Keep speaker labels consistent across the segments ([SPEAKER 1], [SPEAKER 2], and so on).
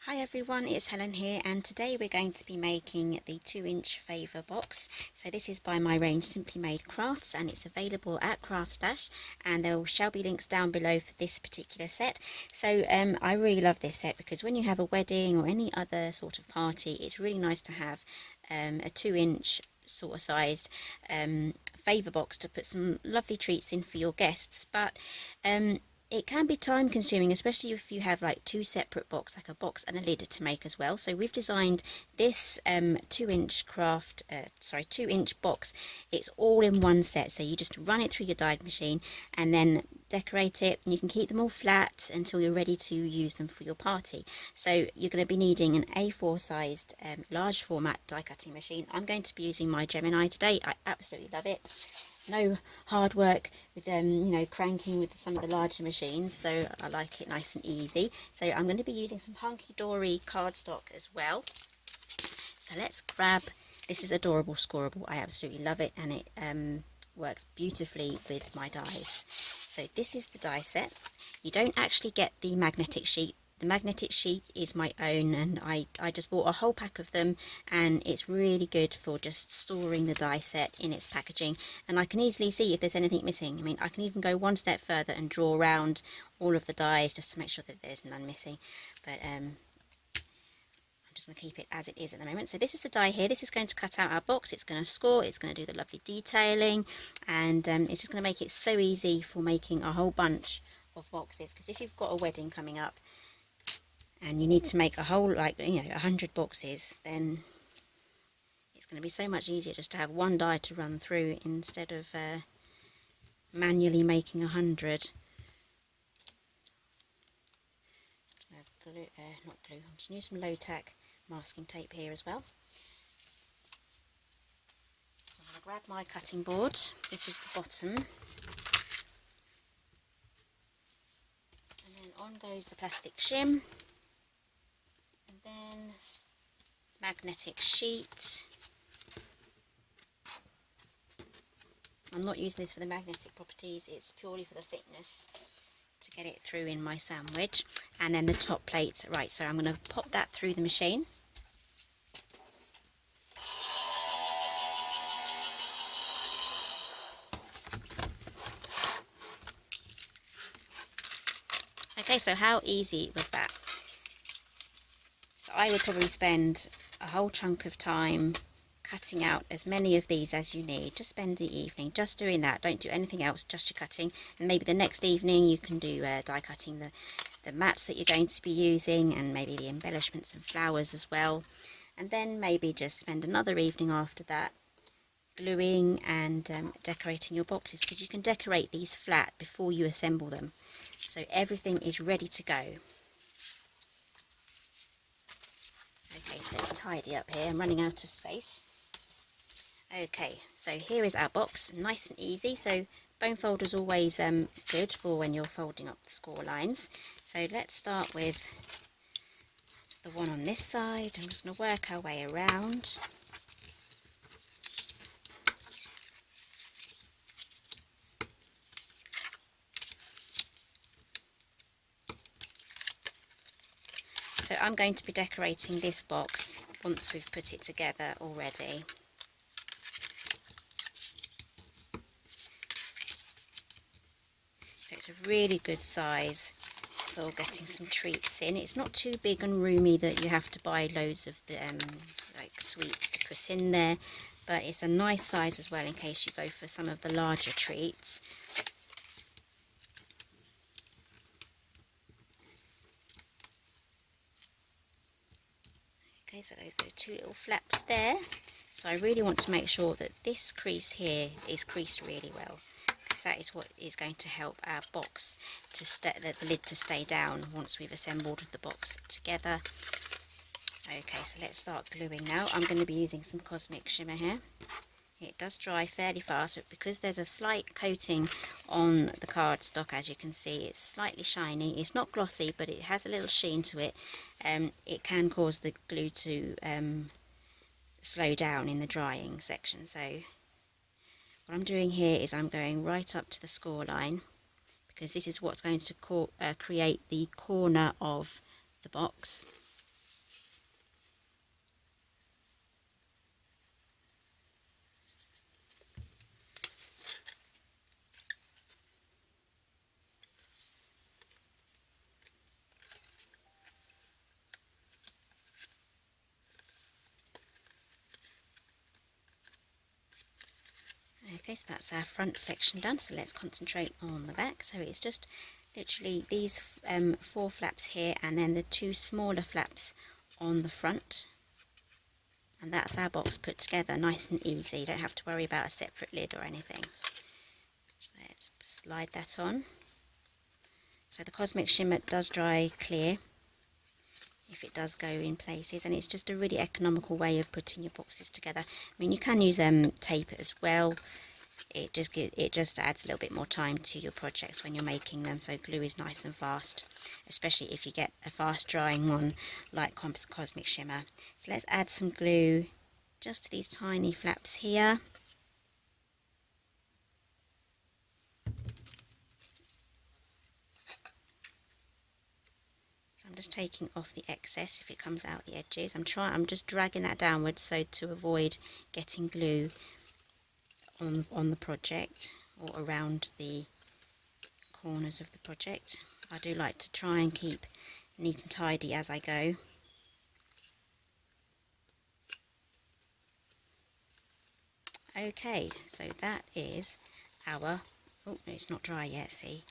[SPEAKER 1] Hi everyone, it's Helen here, and today we're going to be making the 2-inch favour box. So this is by my range Simply Made Crafts, and it's available at CraftStash, and there shall be links down below for this particular set. So I really love this set because when you have a wedding or any other sort of party, it's really nice to have a 2-inch sort of sized favour box to put some lovely treats in for your guests. But it can be time consuming, especially if you have like two separate boxes, like a box and a lid to make as well. So we've designed this 2-inch 2-inch box. It's all in one set, so you just run it through your die machine and then decorate it, and you can keep them all flat until you're ready to use them for your party. So you're going to be needing an A4 sized large format die cutting machine. I'm going to be using my Gemini today. I absolutely love it. No hard work with cranking with some of the larger machines, so I like it nice and easy. So I'm going to be using some hunky-dory cardstock as well. So let's grab, this is adorable scoreable. I absolutely love it, and it works beautifully with my dies. So this is the die set. You don't actually get the magnetic sheet. The magnetic sheet is my own, and I just bought a whole pack of them, and it's really good for just storing the die set in its packaging. And I can easily see if there's anything missing. I mean, I can even go one step further and draw around all of the dies just to make sure that there's none missing. But I'm just going to keep it as it is at the moment. So this is the die here. This is going to cut out our box. It's going to score. It's going to do the lovely detailing, and it's just going to make it so easy for making a whole bunch of boxes. Because if you've got a wedding coming up, and you need to make a whole, 100 boxes, then it's going to be so much easier just to have one die to run through instead of manually making 100. Not glue, I'm just using some low-tack masking tape here as well. So I'm going to grab my cutting board. This is the bottom. And then on goes the plastic shim. Then magnetic sheet. I'm not using this for the magnetic properties, it's purely for the thickness to get it through in my sandwich. And then the top plate, right, so I'm going to pop that through the machine. Okay, so how easy was that? So I would probably spend a whole chunk of time cutting out as many of these as you need. Just spend the evening just doing that. Don't do anything else, just your cutting. And maybe the next evening you can do die cutting the mats that you're going to be using, and maybe the embellishments and flowers as well. And then maybe just spend another evening after that gluing and decorating your boxes, because you can decorate these flat before you assemble them. So everything is ready to go. Okay, so let's tidy up here. I'm running out of space. Okay, so here is our box, nice and easy. So bone folder is always good for when you're folding up the score lines. So let's start with the one on this side. I'm just going to work our way around. So I'm going to be decorating this box once we've put it together already. So it's a really good size for getting some treats in. It's not too big and roomy that you have to buy loads of the like sweets to put in there, but it's a nice size as well in case you go for some of the larger treats. Okay, so those are two little flaps there. So I really want to make sure that this crease here is creased really well, because that is what is going to help our box to the lid to stay down once we've assembled the box together. Okay, so let's start gluing now. I'm going to be using some Cosmic Shimmer here. It does dry fairly fast, but because there's a slight coating on the cardstock, as you can see, it's slightly shiny. It's not glossy, but it has a little sheen to it. It can cause the glue to slow down in the drying section. So what I'm doing here is I'm going right up to the score line, because this is what's going to create the corner of the box. Okay, so that's our front section done, so let's concentrate on the back. So it's just literally these 4 flaps here and then the 2 smaller flaps on the front. And that's our box put together, nice and easy. You don't have to worry about a separate lid or anything. So let's slide that on. So the Cosmic Shimmer does dry clear if it does go in places, and it's just a really economical way of putting your boxes together. I mean, you can use tape as well. It just adds a little bit more time to your projects when you're making them, so glue is nice and fast, especially if you get a fast drying one like Cosmic Shimmer. So let's add some glue just to these tiny flaps here. So I'm just taking off the excess if it comes out the edges. I'm just dragging that downwards so to avoid getting glue on the project or around the corners of the project. I do like to try and keep neat and tidy as I go. Okay, so that is our, oh no, it's not dry yet, see.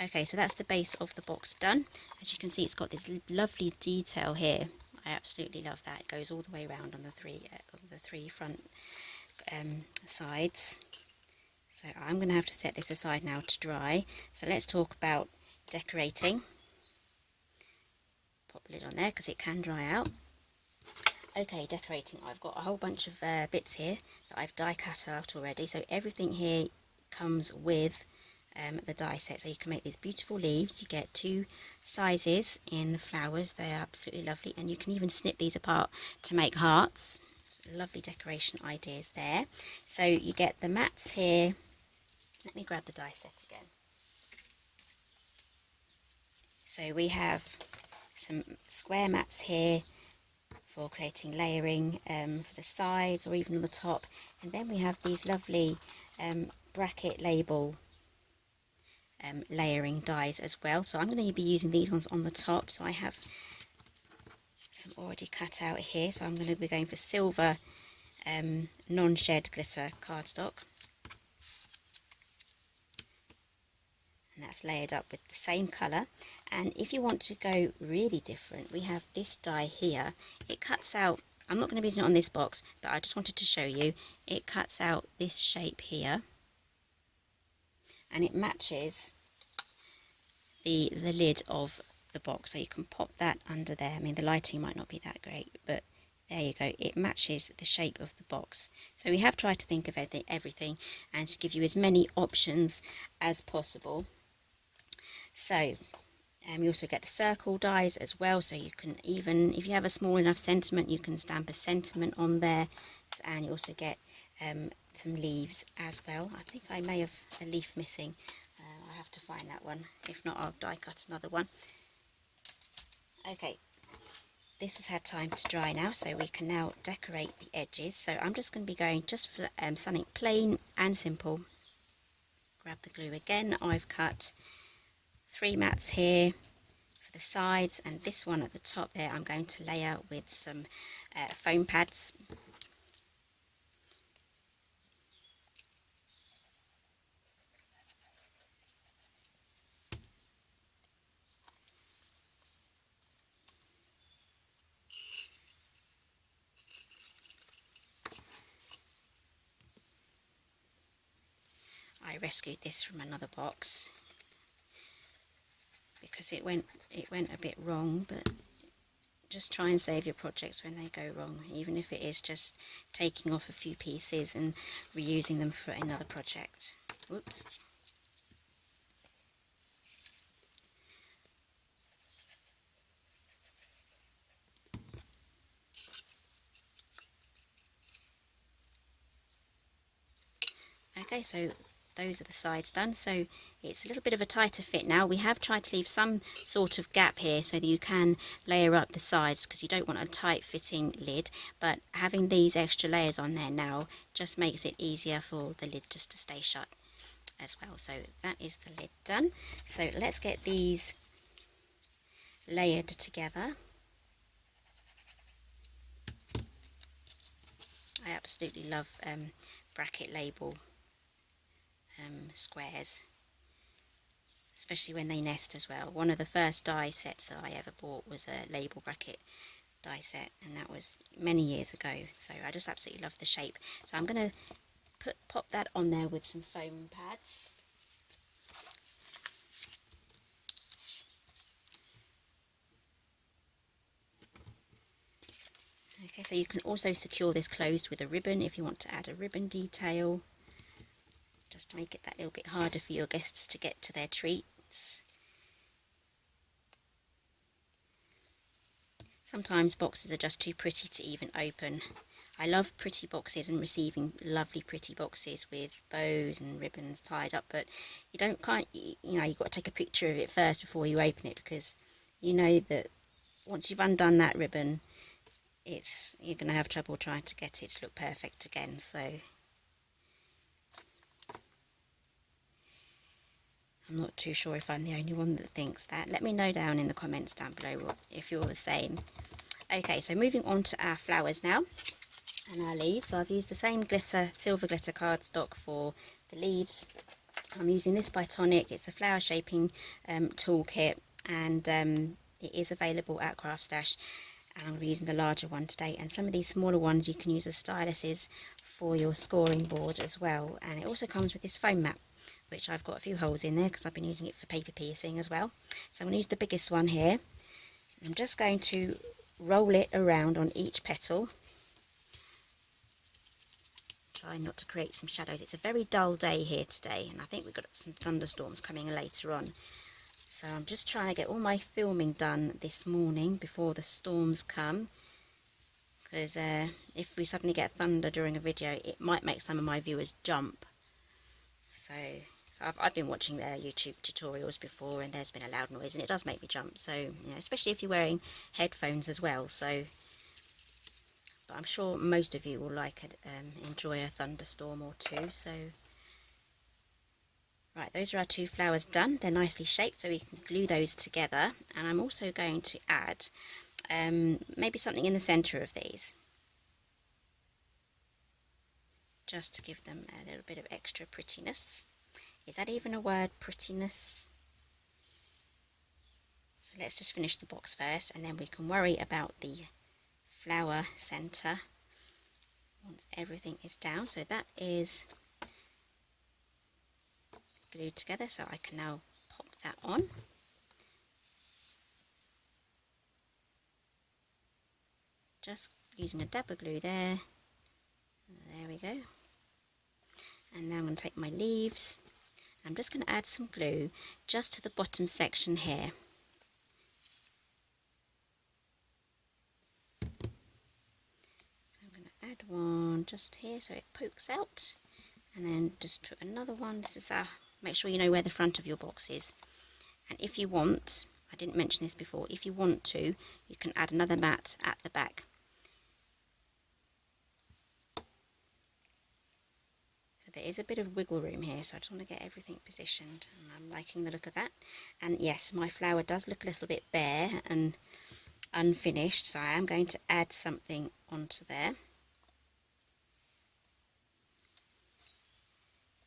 [SPEAKER 1] Okay, so that's the base of the box done. As you can see, it's got this lovely detail here. I absolutely love that. It goes all the way around on the three front sides. So I'm going to have to set this aside now to dry. So let's talk about decorating. Pop the lid on there because it can dry out. Okay, decorating. I've got a whole bunch of bits here that I've die cut out already. So everything here comes with the die set. So you can make these beautiful leaves. You get 2 sizes in the flowers. They are absolutely lovely. And you can even snip these apart to make hearts. Lovely decoration ideas there. So you get the mats here. Let me grab the die set again. So we have some square mats here for creating layering for the sides or even on the top, and then we have these lovely bracket label layering dies as well. So I'm going to be using these ones on the top. So I have some already cut out here, so I'm going to be going for silver non-shed glitter cardstock, and that's layered up with the same colour. And if you want to go really different, we have this die here. It cuts out, I'm not going to be using it on this box, but I just wanted to show you, it cuts out this shape here and it matches the lid of the box, so you can pop that under there. I mean, the lighting might not be that great, but there you go, it matches the shape of the box. So we have tried to think of everything and to give you as many options as possible. So you also get the circle dies as well, so you can, even if you have a small enough sentiment, you can stamp a sentiment on there. And you also get some leaves as well. I think I may have a leaf missing. I have to find that one. If not, I'll die cut another one. Okay, this has had time to dry now, so we can now decorate the edges. So I'm just going to be going just for something plain and simple. Grab the glue again. I've cut 3 mats here for the sides, and this one at the top there I'm going to layer with some foam pads. I rescued this from another box because it went a bit wrong, but just try and save your projects when they go wrong, even if it is just taking off a few pieces and reusing them for another project. Whoops. Okay, so those are the sides done. So it's a little bit of a tighter fit now. We have tried to leave some sort of gap here so that you can layer up the sides, because you don't want a tight fitting lid, but having these extra layers on there now just makes it easier for the lid just to stay shut as well. So that is the lid done. So let's get these layered together. I absolutely love bracket label squares, especially when they nest as well. One of the first die sets that I ever bought was a label bracket die set, and that was many years ago, so I just absolutely love the shape. So I'm going to pop that on there with some foam pads. Okay, so you can also secure this closed with a ribbon if you want to add a ribbon detail, just to make it that little bit harder for your guests to get to their treats. Sometimes boxes are just too pretty to even open. I love pretty boxes and receiving lovely pretty boxes with bows and ribbons tied up, but you don't you've got to take a picture of it first before you open it, because you know that once you've undone that ribbon, you're going to have trouble trying to get it to look perfect again. So I'm not too sure if I'm the only one that thinks that. Let me know down in the comments down below if you're the same. Okay, so moving on to our flowers now and our leaves. So I've used the same silver glitter cardstock for the leaves. I'm using this by Tonic. It's a flower shaping toolkit, and it is available at CraftStash. And I'm using the larger one today, and some of these smaller ones you can use as styluses for your scoring board as well. And it also comes with this foam mat, which I've got a few holes in there because I've been using it for paper piercing as well. So I'm going to use the biggest one here. I'm just going to roll it around on each petal. Try not to create some shadows. It's a very dull day here today, and I think we've got some thunderstorms coming later on. So I'm just trying to get all my filming done this morning before the storms come, because if we suddenly get thunder during a video, it might make some of my viewers jump. So I've been watching YouTube tutorials before, and there's been a loud noise and it does make me jump. So especially if you're wearing headphones as well. So, but I'm sure most of you will enjoy a thunderstorm or two. So. Right, those are our two flowers done. They're nicely shaped, so we can glue those together. And I'm also going to add maybe something in the centre of these, just to give them a little bit of extra prettiness. Is that even a word, prettiness? So let's just finish the box first, and then we can worry about the flower centre once everything is down. So that is glued together, so I can now pop that on. Just using a dab of glue there. There we go. And now I'm going to take my leaves. I'm just going to add some glue just to the bottom section here. So I'm going to add one just here so it pokes out, and then just put another one. This is make sure you know where the front of your box is, and if you want, I didn't mention this before, if you want to, you can add another mat at the back. So there is a bit of wiggle room here, so I just want to get everything positioned, and I'm liking the look of that. And yes, my flower does look a little bit bare and unfinished, so I am going to add something onto there.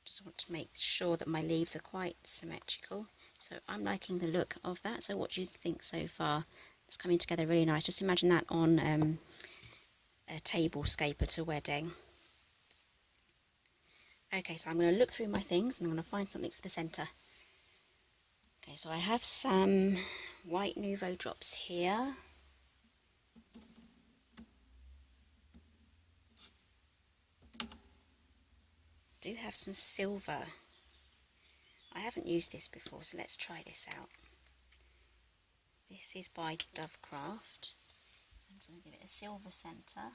[SPEAKER 1] Just want to make sure that my leaves are quite symmetrical, so I'm liking the look of that. So what do you think so far? It's coming together really nice. Just imagine that on a table scape at a wedding. Okay, so I'm going to look through my things and I'm going to find something for the centre. Okay, so I have some white Nouveau drops here. Do have some silver. I haven't used this before, so let's try this out. This is by Dovecraft. So I'm just going to give it a silver centre.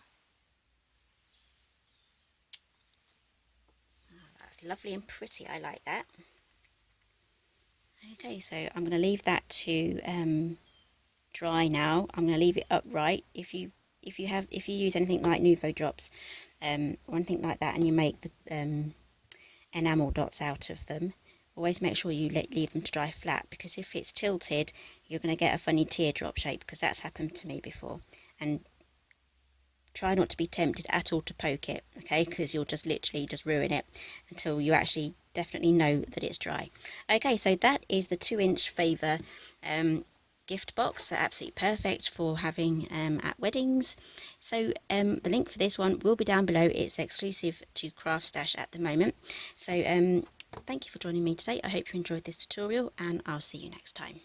[SPEAKER 1] Oh, that's lovely and pretty. I like that. Okay, so I'm going to leave that to dry now. I'm going to leave it upright. If you use anything like Nouveau drops or anything like that, and you make the enamel dots out of them, always make sure you leave them to dry flat, because if it's tilted, you're going to get a funny teardrop shape, because that's happened to me before. And try not to be tempted at all to poke it, okay, because you'll just literally just ruin it until you actually definitely know that it's dry. Okay, so that is the 2-inch Favour gift box, absolutely perfect for having at weddings. So the link for this one will be down below. It's exclusive to CraftStash at the moment. So thank you for joining me today. I hope you enjoyed this tutorial, and I'll see you next time.